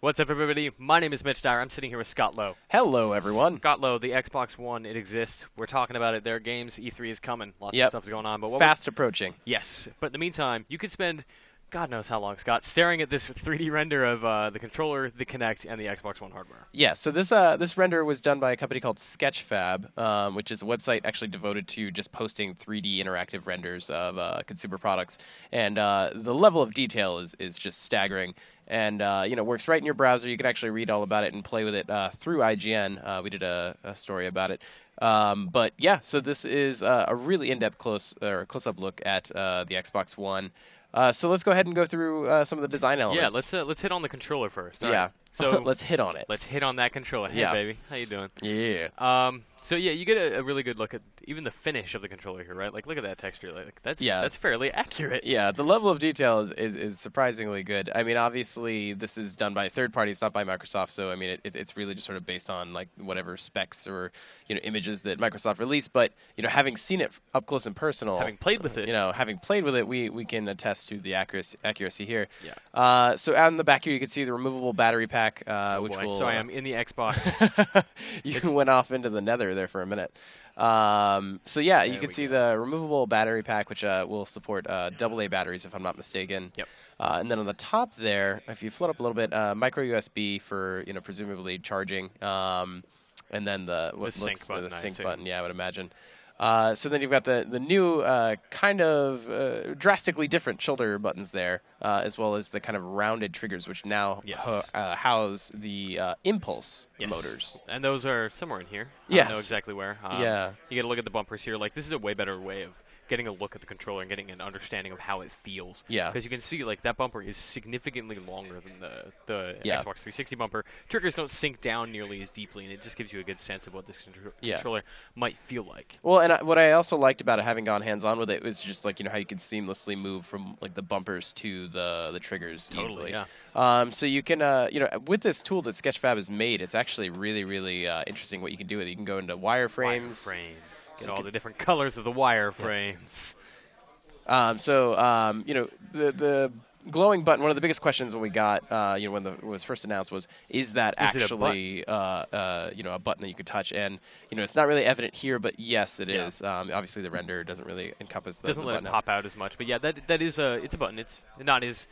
What's up, everybody? My name is Mitch Dyer. I'm sitting here with Scott Lowe. Hello, everyone. Scott Lowe, the Xbox One, it exists. We're talking about it. There are games. E3 is coming. Lots of stuff's going on. But fast approaching. Yes. But in the meantime, you could spend God knows how long, Scott, staring at this 3D render of the controller, the Kinect, and the Xbox One hardware. Yeah, so this render was done by a company called Sketchfab, which is a website actually devoted to just posting 3D interactive renders of consumer products. And the level of detail is just staggering. And, works right in your browser. You can actually read all about it and play with it through IGN. We did a story about it. But, yeah, so this is a really in-depth close-up look at the Xbox One. So let's go ahead and go through some of the design elements. Yeah, let's hit on the controller first. All yeah. Right. So let's hit on it. Let's hit on that controller. Hey, baby. How you doing? Yeah. So yeah, you get a really good look at even the finish of the controller here, right? Like, look at that texture. Like, that's fairly accurate. Yeah, the level of detail is surprisingly good. I mean, obviously, this is done by a third party. It's not by Microsoft, so I mean, it's really just sort of based on like whatever specs or images that Microsoft released. But having seen it up close and personal, having played with it, we can attest to the accuracy here. Yeah. So on the back here, you can see the removable battery pack, which will. So I am in the Xbox. You went off into the nether there for a minute. So yeah, you can see the removable battery pack, which will support AA batteries, if I'm not mistaken. Yep. And then on the top there, if you float up a little bit, micro USB for presumably charging, and then the sync button. Yeah, I would imagine. So then you've got the new kind of drastically different shoulder buttons there, as well as the kind of rounded triggers, which now house the impulse motors. And those are somewhere in here. Yes. I don't know exactly where. You get to look at the bumpers here. Like, this is a way better way of getting a look at the controller and getting an understanding of how it feels. Yeah. Because you can see, like, that bumper is significantly longer than the Xbox 360 bumper. Triggers don't sink down nearly as deeply, and it just gives you a good sense of what this controller might feel like. Well, and what I also liked about it, having gone hands-on with it, was just, like, how you could seamlessly move from, like, the bumpers to the triggers easily. Yeah. So you can, with this tool that Sketchfab has made, it's actually really, really interesting what you can do with it. You can go into wireframes. Get all the different colors of the wireframes. The glowing button, one of the biggest questions when we got, when it was first announced was, is that actually a button that you could touch? And, it's not really evident here, but yes, it is. Obviously, the render doesn't really encompass the doesn't let it pop out as much. But yeah, that is it's a button. It's not as,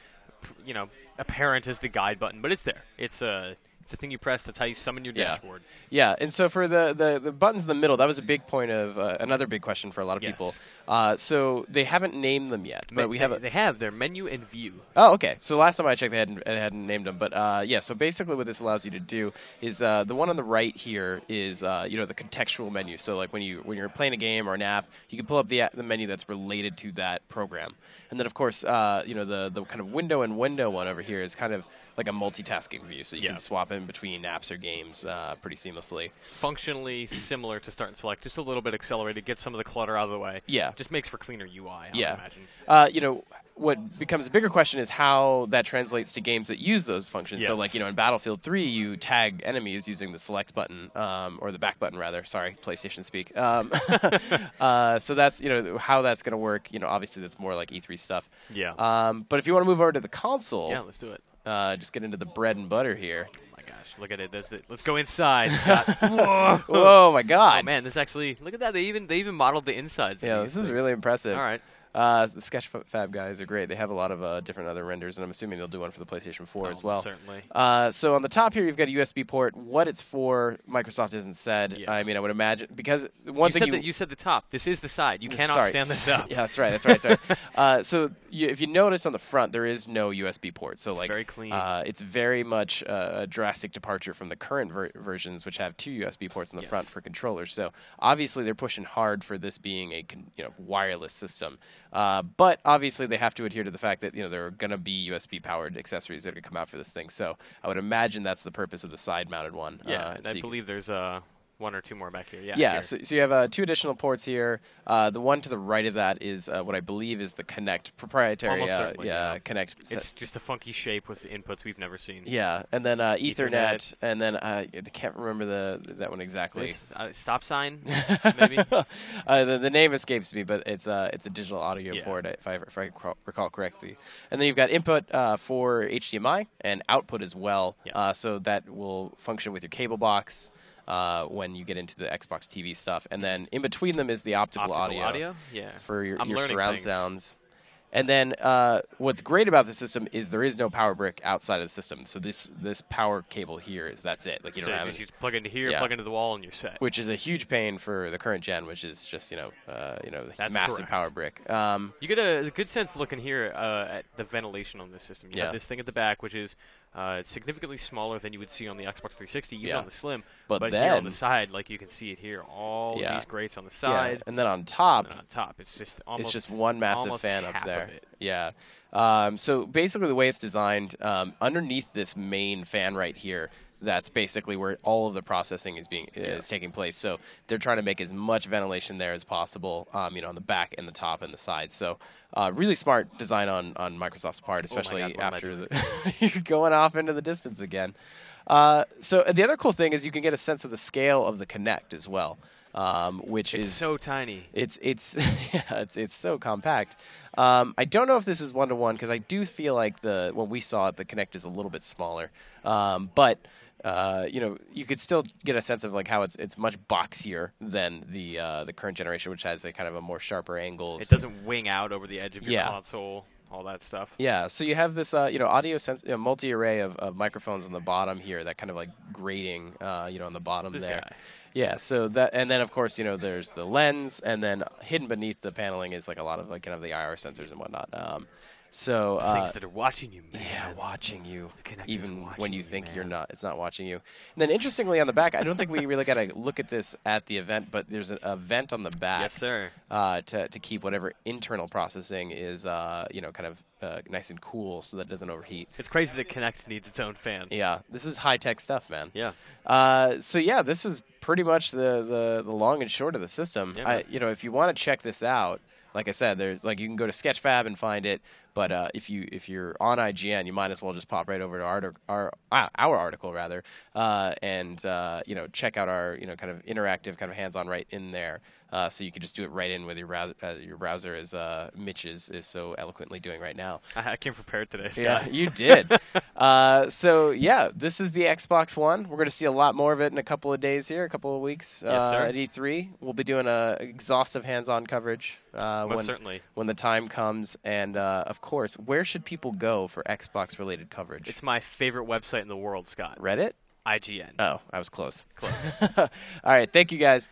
apparent as the guide button, but it's there. It's a thing you press. That's how you summon your dashboard. Yeah, and so for the buttons in the middle, that was a big point of another big question for a lot of people. So they haven't named them yet, but they have their menu and view. Oh, okay. So last time I checked, they hadn't named them, but So basically, what this allows you to do is the one on the right here is the contextual menu. So like when you're playing a game or an app, you can pull up the menu that's related to that program, and then of course the kind of window one over here is kind of like a multitasking view, so you can swap in between apps or games pretty seamlessly. Functionally similar to Start and Select, just a little bit accelerated, get some of the clutter out of the way. Yeah. Just makes for cleaner UI, I would imagine. What becomes a bigger question is how that translates to games that use those functions. Yes. So, like, in Battlefield 3, you tag enemies using the select button, or the back button, rather. Sorry, PlayStation speak. So that's, how that's going to work. Obviously that's more like E3 stuff. Yeah. But if you want to move over to the console. Yeah, let's do it. Just get into the bread and butter here. Oh my gosh, look at it. Let's go inside, Scott. Whoa. Whoa, my God. Oh man, this actually, look at that. They even modeled the insides. Yeah, this is really impressive. All right. The Sketchfab guys are great. They have a lot of different other renders, and I'm assuming they'll do one for the PlayStation 4 as well. Certainly. So on the top here, you've got a USB port. What it's for, Microsoft hasn't said. Yeah. I mean, I would imagine, because you said the top. This is the side. You cannot stand this up. Yeah, that's right. So if you notice on the front, there is no USB port. So it's very clean. It's very much a drastic departure from the current versions, which have two USB ports in the front for controllers. So obviously, they're pushing hard for this being a wireless system. But obviously, they have to adhere to the fact that there are going to be USB-powered accessories that are going to come out for this thing. So I would imagine that's the purpose of the side-mounted one. Yeah, and I believe there's 1 or 2 more back here. Yeah. Yeah. So you have 2 additional ports here. The one to the right of that is what I believe is the Connect proprietary. Almost certainly, Connect. It's just a funky shape with inputs we've never seen. Yeah, and then Ethernet, and then I can't remember that one exactly. Stop sign, maybe. The name escapes me, but it's a digital audio port if I recall correctly. And then you've got input for HDMI and output as well. Yeah. So that will function with your cable box. When you get into the Xbox TV stuff. And then in between them is the optical audio for your surround sounds. And then what's great about the system is there is no power brick outside of the system. So this power cable here that's it. Like you don't have you plug into here, plug into the wall, and you're set. Which is a huge pain for the current gen, which is just That's massive power brick. You get a good sense looking here at the ventilation on this system. You have this thing at the back, which is significantly smaller than you would see on the Xbox 360, even on the Slim. But then, here on the side, like you can see it here, all of these grates on the side. Yeah. And then on top, it's just one massive fan up there. Yeah. So basically the way it's designed, underneath this main fan right here, that's basically where all of the processing is taking place. So they're trying to make as much ventilation there as possible, on the back and the top and the sides. So really smart design on Microsoft's part, especially after you're going off into the distance again. So the other cool thing is you can get a sense of the scale of the Kinect as well. Which is so tiny. It's so compact. I don't know if this is 1-to-1 because I do feel like when we saw it, the Kinect is a little bit smaller. But you could still get a sense of like how it's much boxier than the current generation, which has a kind of a more sharper angles. It doesn't wing out over the edge of your console. All that stuff. Yeah, so you have this, audio multi-array of microphones on the bottom here, that kind of like grating, on the bottom there. Guy. Yeah, so that, and then of course, there's the lens, and then hidden beneath the paneling is like a lot of like kind of the IR sensors and whatnot. So things that are watching you, man. Yeah, watching you, even when you think it's not watching you. And then interestingly on the back, I don't think we really got to look at this at the event, but there's a vent on the back. Yes, sir. To keep whatever internal processing is, kind of nice and cool so that it doesn't overheat. It's crazy that Kinect needs its own fan. Yeah, this is high-tech stuff, man. Yeah. So yeah, this is pretty much the long and short of the system. Yeah, if you want to check this out, like I said, there's you can go to Sketchfab and find it. But if you're on IGN, you might as well just pop right over to our article rather, and check out our kind of interactive kind of hands-on right in there. So you can just do it right in with your browser, as Mitch is so eloquently doing right now. I came prepared today, Scott. Yeah, you did. So yeah, this is the Xbox One. We're going to see a lot more of it in a couple of days here, a couple of weeks at E3. We'll be doing a exhaustive hands-on coverage certainly when the time comes, and of course, where should people go for Xbox-related coverage? It's my favorite website in the world, Scott. Reddit? IGN. Oh, I was close. All right, thank you guys.